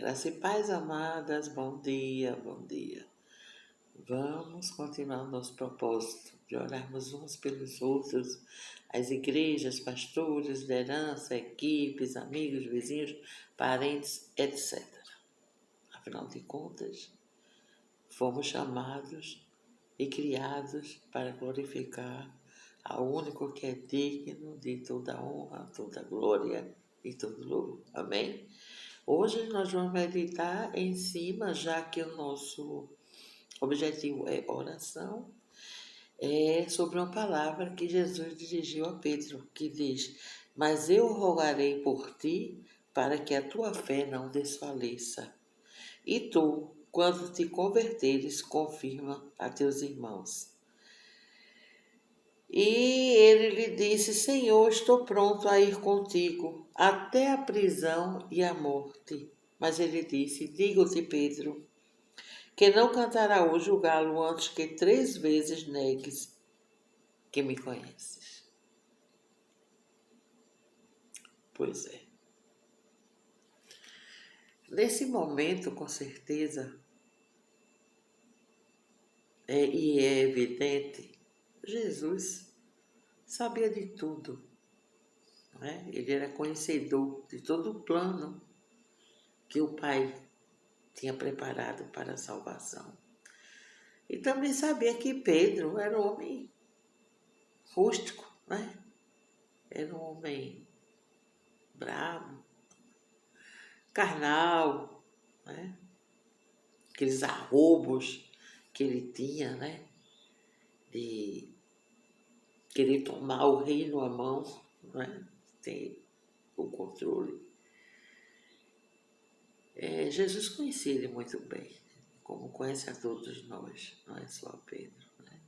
Graça e paz, amadas, bom dia, bom dia. Vamos continuar o nosso propósito de orarmos uns pelos outros, as igrejas, pastores, liderança, equipes, amigos, vizinhos, parentes, etc. Afinal de contas, fomos chamados e criados para glorificar ao único que é digno de toda honra, toda glória e todo louvor. Amém? Hoje nós vamos meditar em cima, já que o nosso objetivo é oração, é sobre uma palavra que Jesus dirigiu a Pedro, que diz: mas eu rogarei por ti, para que a tua fé não desfaleça. E tu, quando te converteres, confirma a teus irmãos. E ele lhe disse: Senhor, estou pronto a ir contigo, até a prisão e a morte. Mas ele disse: digo-te, Pedro, que não cantará hoje o galo antes que 3 vezes negues que me conheces. Pois é. Nesse momento, com certeza, e é evidente, Jesus sabia de tudo. Não é? Ele era conhecedor de todo o plano que o Pai tinha preparado para a salvação. E também sabia que Pedro era um homem rústico, né? Era um homem bravo, carnal, né? Aqueles arroubos que ele tinha, né? De querer tomar o reino à mão, né? Ter o controle. Jesus conhecia ele muito bem, como conhece a todos nós, não é só a Pedro. Né?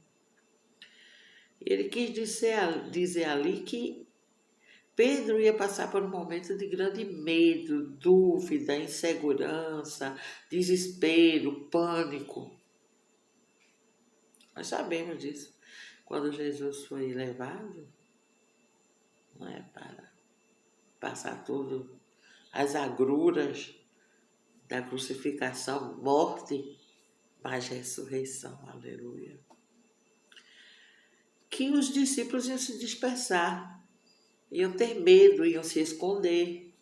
Ele quis dizer ali que Pedro ia passar por um momento de grande medo, dúvida, insegurança, desespero, pânico. Nós sabemos disso. Quando Jesus foi levado, não é, para passar todas as agruras da crucificação, morte, mas ressurreição, aleluia. Que os discípulos iam se dispersar, iam ter medo, iam se esconder.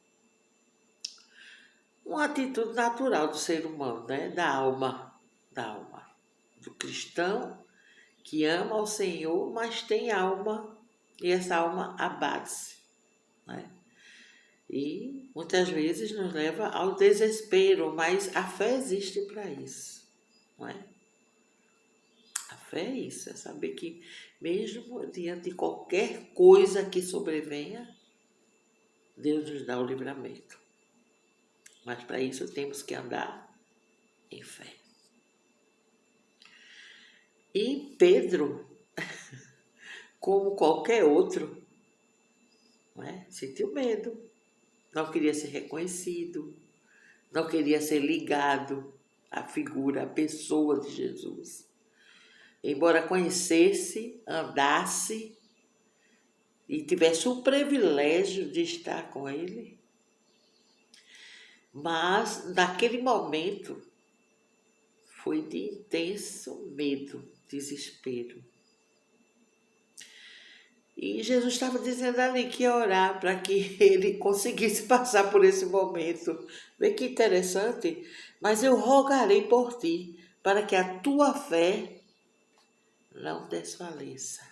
Uma atitude natural do ser humano, né? Da alma, do cristão que ama ao Senhor, mas tem alma, e essa alma abate-se, né? E muitas vezes nos leva ao desespero, mas a fé existe para isso, não é? A fé é isso, é saber que mesmo diante de qualquer coisa que sobrevenha, Deus nos dá o livramento. Mas para isso temos que andar em fé. E Pedro, como qualquer outro, não é? Sentiu medo, não queria ser reconhecido, não queria ser ligado à figura, à pessoa de Jesus. Embora conhecesse, andasse e tivesse o privilégio de estar com ele, mas naquele momento foi de intenso medo, desespero. E Jesus estava dizendo ali que ia orar para que ele conseguisse passar por esse momento. Vê que interessante. Mas eu rogarei por ti, para que a tua fé não desfaleça.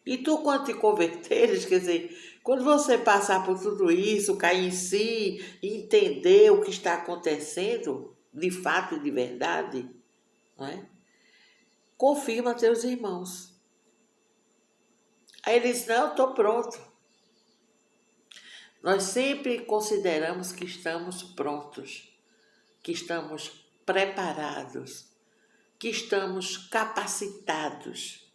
E tu, quando te converteres, quer dizer, quando você passar por tudo isso, cair em si, entender o que está acontecendo, de fato e de verdade, não é? Confirma teus irmãos. Aí ele diz: não, estou pronto. Nós sempre consideramos que estamos prontos, que estamos preparados, que estamos capacitados.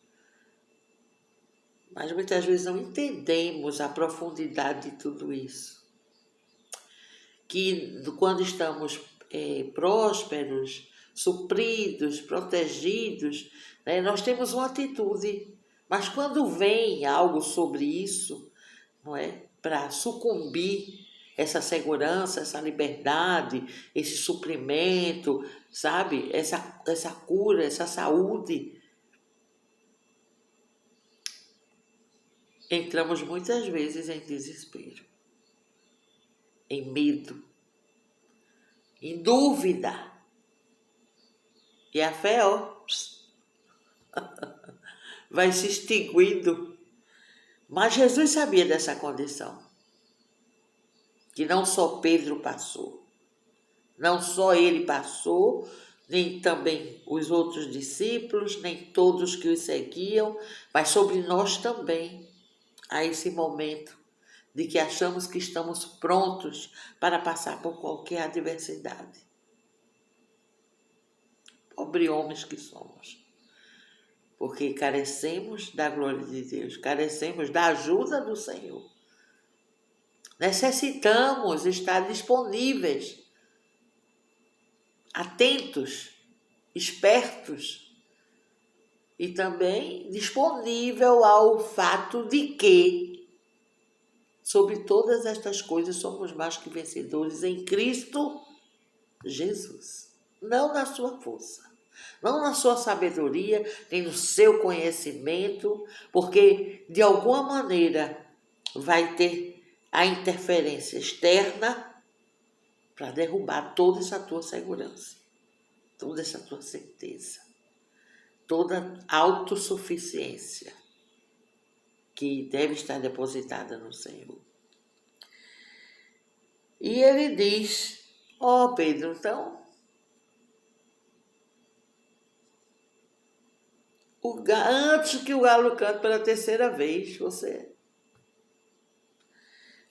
Mas muitas vezes não entendemos a profundidade de tudo isso. Que quando estamos prósperos, supridos, protegidos, né, nós temos uma atitude. Mas quando vem algo sobre isso, não é, para sucumbir essa segurança, essa liberdade, esse suprimento, sabe? Essa cura, essa saúde. Entramos muitas vezes em desespero, em medo, em dúvida. E a fé, ó, vai se extinguindo. Mas Jesus sabia dessa condição, que não só Pedro passou, não só ele passou, nem também os outros discípulos, nem todos que os seguiam, mas sobre nós também há esse momento de que achamos que estamos prontos para passar por qualquer adversidade. Pobre homens que somos, porque carecemos da glória de Deus, carecemos da ajuda do Senhor. Necessitamos estar disponíveis, atentos, espertos e também disponível ao fato de que, sobre todas estas coisas, somos mais que vencedores em Cristo Jesus. Não na sua força, não na sua sabedoria, nem no seu conhecimento, porque de alguma maneira vai ter a interferência externa para derrubar toda essa tua segurança, toda essa tua certeza, toda autossuficiência que deve estar depositada no Senhor. E ele diz, ó Pedro, então, antes que o galo cante pela terceira vez, você...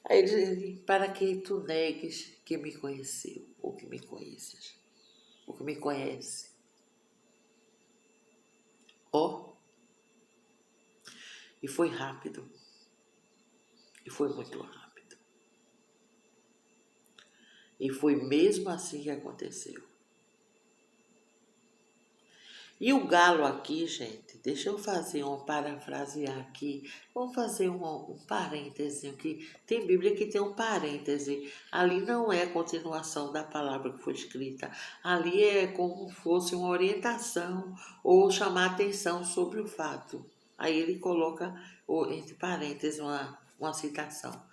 Aí ele diz, para que tu negues que me conheceu, ou que me conheces, ou que me conhece. Ó, e foi rápido, e foi muito rápido. E foi mesmo assim que aconteceu. E o galo aqui, gente, deixa eu fazer parafrasear aqui. Vamos fazer um parêntese, que tem Bíblia que tem um parêntese. Ali não é a continuação da palavra que foi escrita. Ali é como se fosse uma orientação ou chamar atenção sobre o fato. Aí ele coloca entre parênteses uma citação.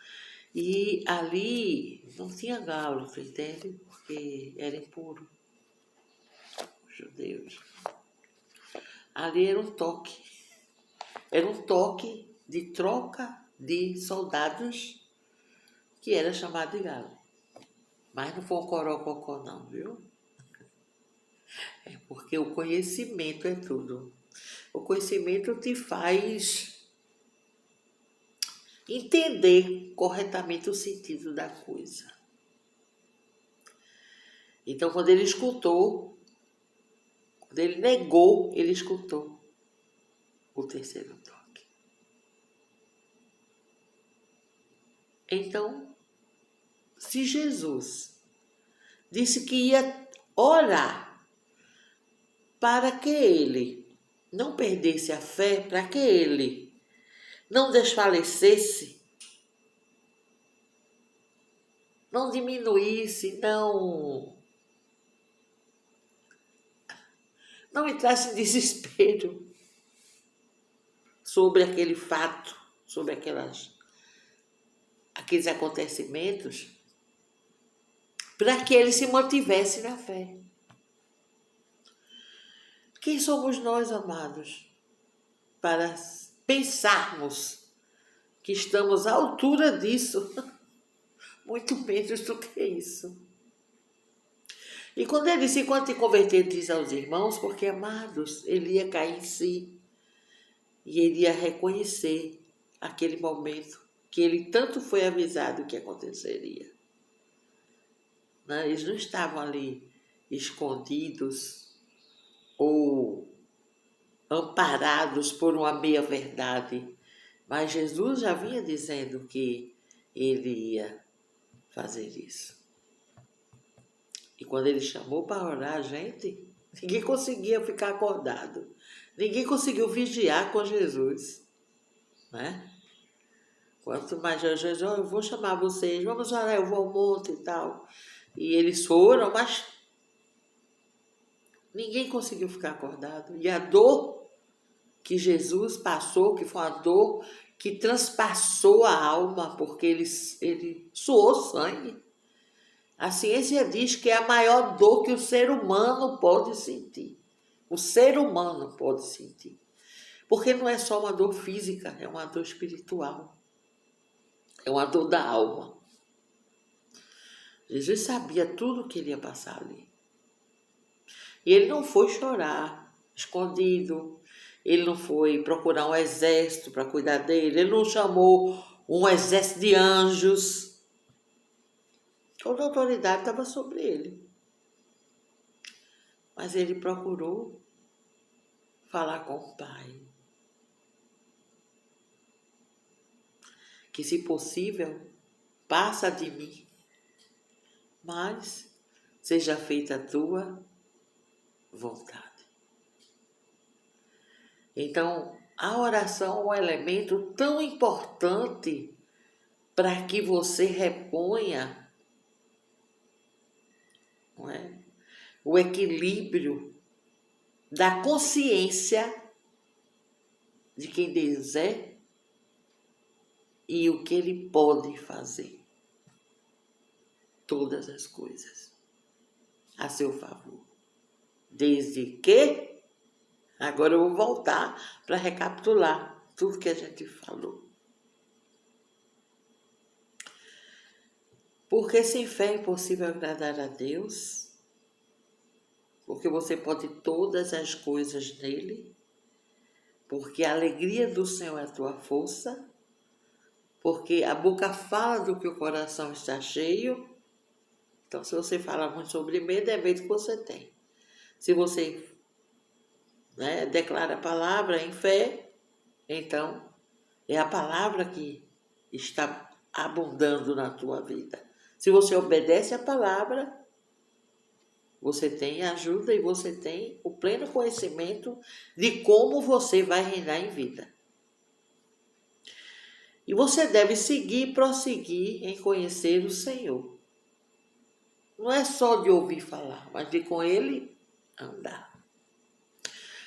E ali não tinha galo, você entende? Porque era impuro. Os judeus. Ali era um toque de troca de soldados que era chamado de galo. Mas não foi um corococó não, viu? É porque o conhecimento é tudo. O conhecimento te faz entender corretamente o sentido da coisa. Então, quando ele escutou, quando ele negou, ele escutou o terceiro toque. Então, se Jesus disse que ia orar para que ele não perdesse a fé, para que ele não desfalecesse, não diminuísse, não entrasse em desespero sobre aquele fato, sobre aqueles acontecimentos, para que ele se mantivesse na fé. Quem somos nós, amados, para pensarmos que estamos à altura disso? Muito menos do que isso. E quando ele disse, enquanto te converter, diz aos irmãos, porque, amados, ele ia cair em si e ele ia reconhecer aquele momento que ele tanto foi avisado que aconteceria. Eles não estavam ali escondidos ou amparados por uma meia-verdade, mas Jesus já vinha dizendo que ele ia fazer isso. E quando ele chamou para orar, gente, ninguém conseguia ficar acordado. Ninguém conseguiu vigiar com Jesus, né? Quanto mais Jesus, eu vou chamar vocês, vamos orar, eu vou ao monte e tal. E eles foram, mas ninguém conseguiu ficar acordado. E a dor que Jesus passou, que foi uma dor que transpassou a alma, porque ele suou sangue. A ciência diz que é a maior dor que o ser humano pode sentir. O ser humano pode sentir. Porque não é só uma dor física, é uma dor espiritual. É uma dor da alma. Jesus sabia tudo o que ele ia passar ali. E ele não foi chorar, escondido. Ele não foi procurar um exército para cuidar dele. Ele não chamou um exército de anjos. Toda a autoridade estava sobre ele. Mas ele procurou falar com o Pai. Que, se possível, passa de mim, mas seja feita a tua vontade. Então, a oração é um elemento tão importante para que você reponha, não é, o equilíbrio da consciência de quem Deus é e o que Ele pode fazer. Todas as coisas a seu favor. Desde que, agora eu vou voltar para recapitular tudo que a gente falou. Porque sem fé é impossível agradar a Deus, porque você pode todas as coisas nele, porque a alegria do Senhor é a tua força, porque a boca fala do que o coração está cheio. Então, se você fala muito sobre medo, é medo que você tem. Se você declara a palavra em fé, então é a palavra que está abundando na tua vida. Se você obedece a palavra, você tem ajuda e você tem o pleno conhecimento de como você vai reinar em vida. E você deve seguir e prosseguir em conhecer o Senhor. Não é só de ouvir falar, mas de com Ele andar.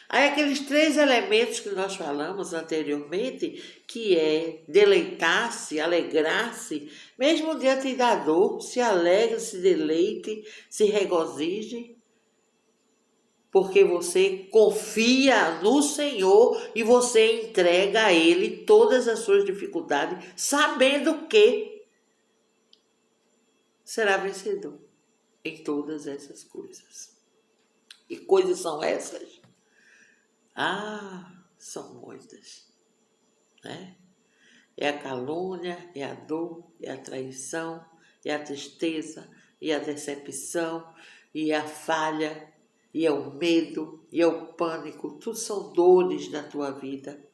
Aí aqueles 3 elementos que nós falamos anteriormente, que é deleitar-se, alegrar-se, mesmo diante da dor, se alegre, se deleite, se regozije, porque você confia no Senhor e você entrega a Ele todas as suas dificuldades, sabendo que será vencedor em todas essas coisas. Que coisas são essas? São muitas, né? É a calúnia, é a dor, é a traição, é a tristeza, é a decepção, e a falha, e é o medo, e é o pânico. Tudo são dores da tua vida.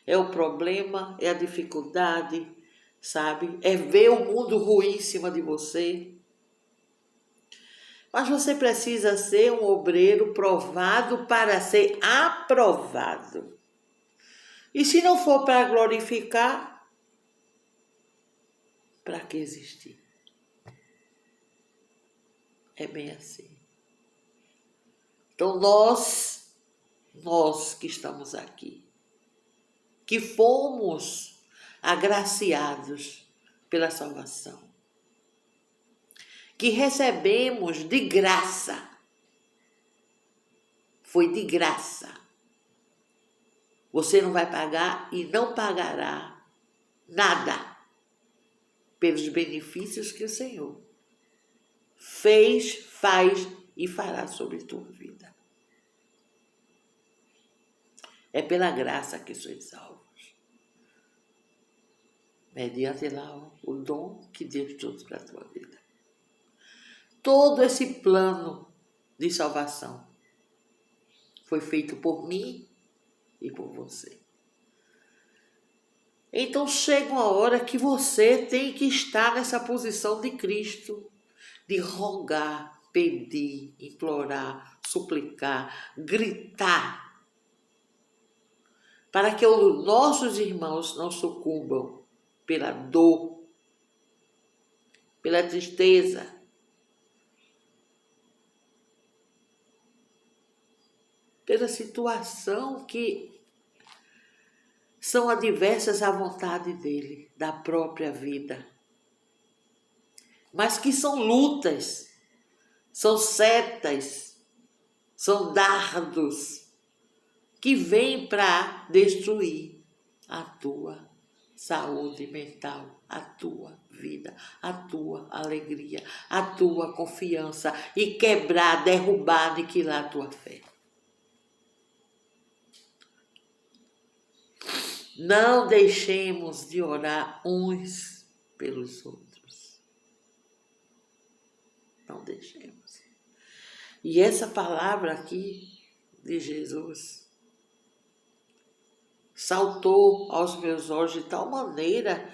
É o problema, é a dificuldade, sabe? É ver o mundo ruim em cima de você. Mas você precisa ser um obreiro provado para ser aprovado. E se não for para glorificar, para que existir? É bem assim. Então nós que estamos aqui, que fomos agraciados pela salvação, que recebemos de graça, foi de graça. Você não vai pagar e não pagará nada pelos benefícios que o Senhor fez, faz e fará sobre tua vida. É pela graça que sois salvos, mediante lá o dom que Deus trouxe para a tua vida. Todo esse plano de salvação foi feito por mim e por você. Então chega uma hora que você tem que estar nessa posição de Cristo, de rogar, pedir, implorar, suplicar, gritar. para que os nossos irmãos não sucumbam pela dor, pela tristeza, pela situação que são adversas à vontade dele, da própria vida, mas que são lutas, são setas, são dardos que vêm para destruir a tua saúde mental, a tua vida, a tua alegria, a tua confiança e quebrar, derrubar, aniquilar a tua fé. Não deixemos de orar uns pelos outros. Não deixemos. E essa palavra aqui de Jesus saltou aos meus olhos de tal maneira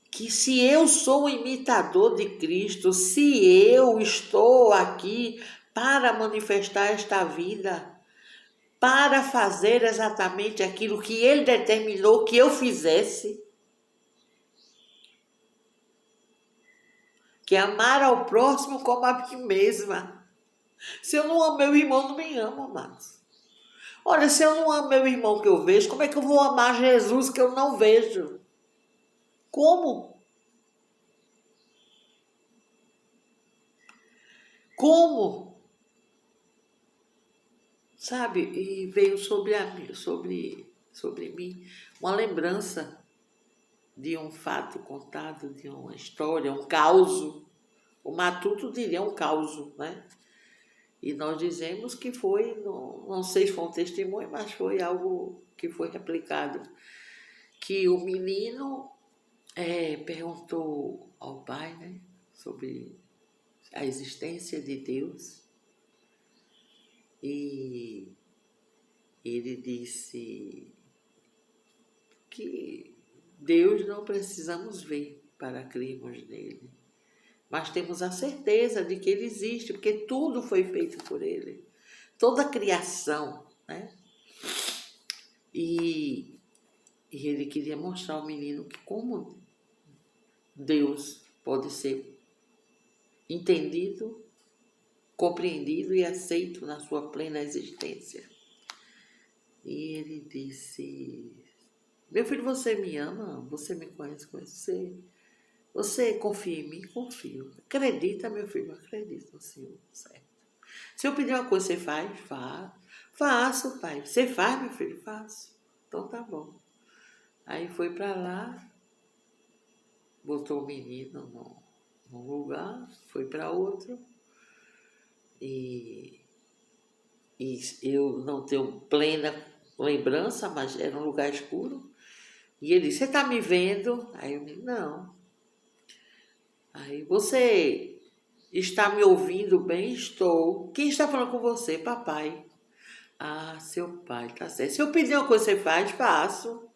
que se eu sou um imitador de Cristo, se eu estou aqui para manifestar esta vida, para fazer exatamente aquilo que Ele determinou que eu fizesse, que é amar ao próximo como a mim mesma. Se eu não amo meu irmão, não me amo, amados. Olha, se eu não amo meu irmão que eu vejo, como é que eu vou amar Jesus que eu não vejo? Como? Como? Sabe? E veio sobre mim uma lembrança de um fato contado, de uma história, um causo. O Matuto diria um causo, né? E nós dizemos que foi, não sei se foi um testemunho, mas foi algo que foi replicado. Que o menino perguntou ao pai, né, sobre a existência de Deus. E ele disse que Deus não precisamos ver para crermos nele, mas temos a certeza de que ele existe, porque tudo foi feito por ele, toda a criação, né? E ele queria mostrar ao menino que como Deus pode ser entendido, compreendido e aceito na sua plena existência. E ele disse: meu filho, você me ama? Você me conhece? Você confia em mim? Confio. Acredita, meu filho? Acredito no Senhor, certo? Se eu pedir uma coisa, você faz? Faço, pai. Você faz, meu filho? Faço. Então tá bom. Aí foi para lá, botou o menino num lugar, foi para outro. E eu não tenho plena lembrança, mas era um lugar escuro. E ele disse: você está me vendo? Aí eu disse: não. Aí: você está me ouvindo bem? Estou. Quem está falando com você? Papai. Ah, seu pai, tá certo. Se eu pedir uma coisa, você faz? Faço.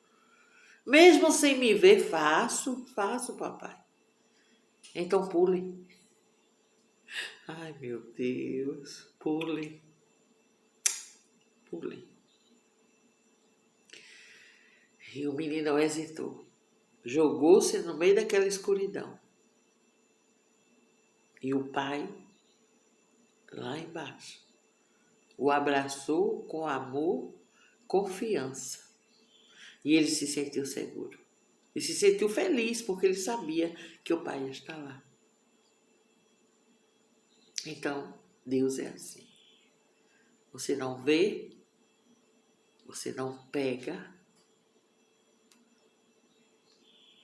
Mesmo sem me ver, faço, papai. Então pule. Ai, meu Deus, pule. E o menino não hesitou. Jogou-se no meio daquela escuridão. E o pai, lá embaixo, o abraçou com amor, confiança. E ele se sentiu seguro. E se sentiu feliz, porque ele sabia que o pai ia estar lá. Então, Deus é assim. Você não vê, você não pega,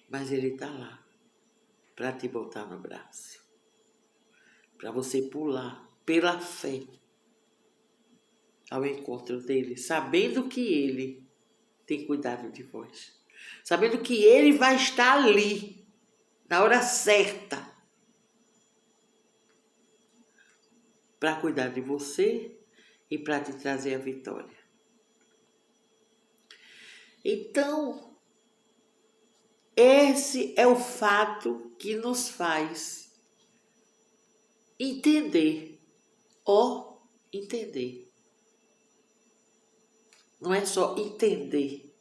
mas Ele está lá para te botar no braço. Para você pular pela fé ao encontro dele, sabendo que Ele tem cuidado de vós. Sabendo que Ele vai estar ali, na hora certa, para cuidar de você e para te trazer a vitória. Então, esse é o fato que nos faz entender. Entender. Não é só entender,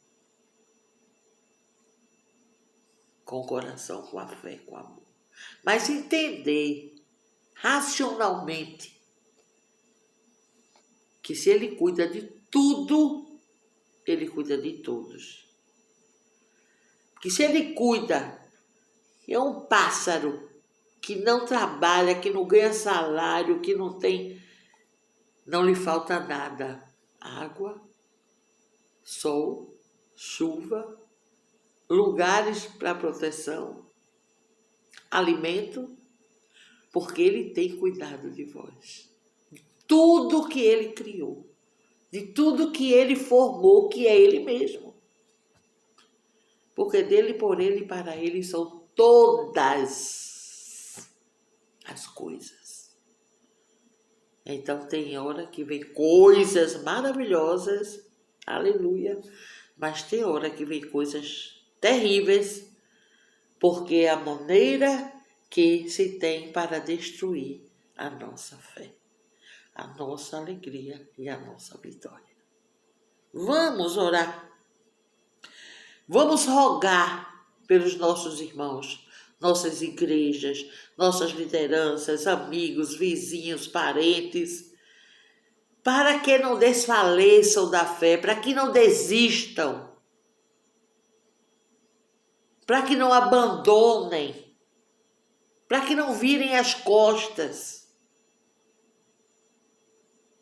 com o coração, com a fé, com o amor. Mas entender racionalmente que se ele cuida de tudo, ele cuida de todos. Que se ele cuida, é um pássaro que não trabalha, que não ganha salário, que não lhe falta nada. Água, sol, chuva, lugares para proteção, alimento, porque ele tem cuidado de vós. De tudo que ele criou, de tudo que ele formou, que é ele mesmo. Porque dele, por ele e para ele são todas as coisas. Então tem hora que vem coisas maravilhosas, aleluia, mas tem hora que vem coisas terríveis, porque é a maneira que se tem para destruir a nossa fé, a nossa alegria e a nossa vitória. Vamos orar. Vamos rogar pelos nossos irmãos, nossas igrejas, nossas lideranças, amigos, vizinhos, parentes, para que não desfaleçam da fé, para que não desistam, para que não abandonem, para que não virem as costas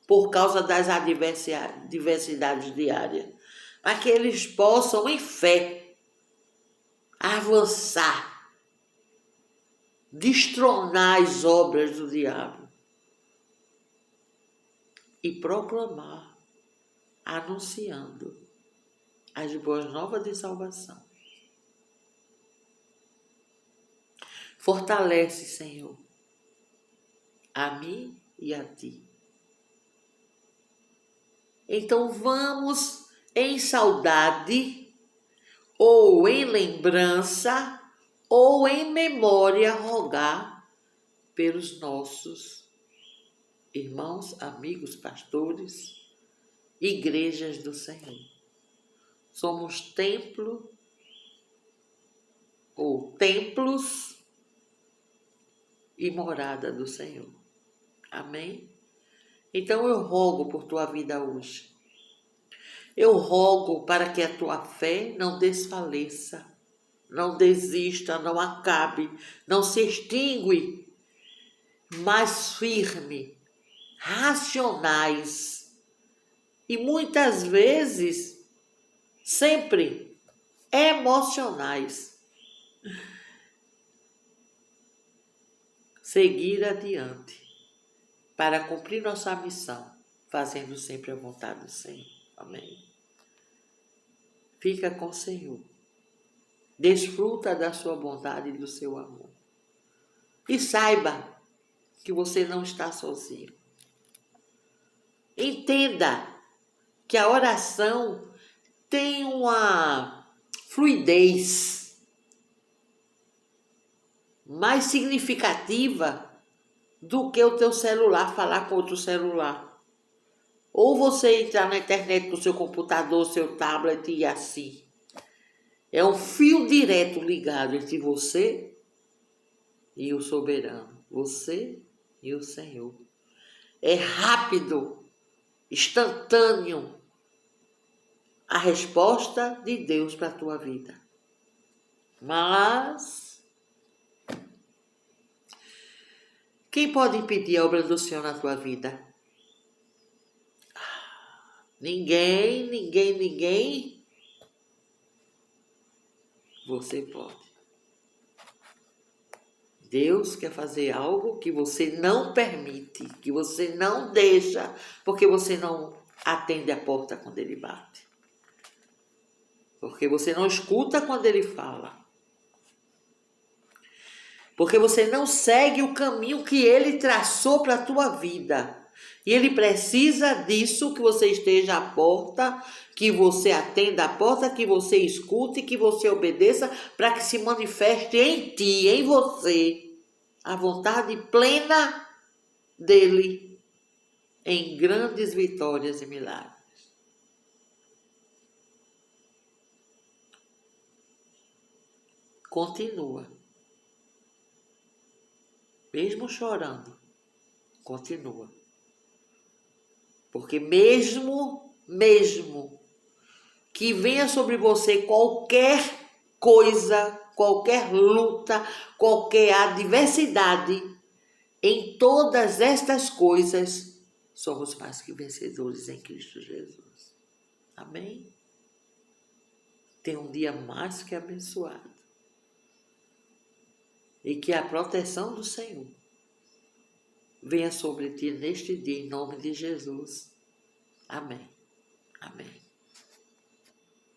por causa das adversidades diárias, para que eles possam, em fé, avançar, destronar as obras do diabo e proclamar, anunciando as boas novas de salvação. Fortalece, Senhor, a mim e a ti. Então vamos em saudade, ou em lembrança, ou em memória, rogar pelos nossos irmãos, amigos, pastores, igrejas do Senhor. Somos templo ou templos e morada do Senhor. Amém? Então eu rogo por tua vida hoje. Eu rogo para que a tua fé não desfaleça, não desista, não acabe, não se extingue, mas firme, racionais e muitas vezes, sempre emocionais. Seguir adiante para cumprir nossa missão, fazendo sempre a vontade do Senhor. Amém. Fica com o Senhor. Desfruta da sua bondade e do seu amor. E saiba que você não está sozinho. Entenda que a oração tem uma fluidez mais significativa do que o teu celular falar com outro celular. Ou você entrar na internet com o seu computador, seu tablet e assim. É um fio direto ligado entre você e o soberano. Você e o Senhor. É rápido, instantâneo a resposta de Deus para a tua vida. Mas quem pode impedir a obra do Senhor na tua vida? Ninguém, ninguém, ninguém. Você pode. Deus quer fazer algo que você não permite, que você não deixa, porque você não atende a porta quando Ele bate. Porque você não escuta quando Ele fala. Porque você não segue o caminho que Ele traçou para a tua vida. E Ele precisa disso, que você esteja à porta, que você atenda a porta, que você escute, que você obedeça, para que se manifeste em ti, em você, a vontade plena dEle, em grandes vitórias e milagres. continua. Mesmo chorando, continua. Porque mesmo que venha sobre você qualquer coisa, qualquer luta, qualquer adversidade, em todas estas coisas, somos mais que vencedores em Cristo Jesus. Amém? Tenha um dia mais que abençoado. E que a proteção do Senhor venha sobre ti neste dia, em nome de Jesus. Amém. Amém.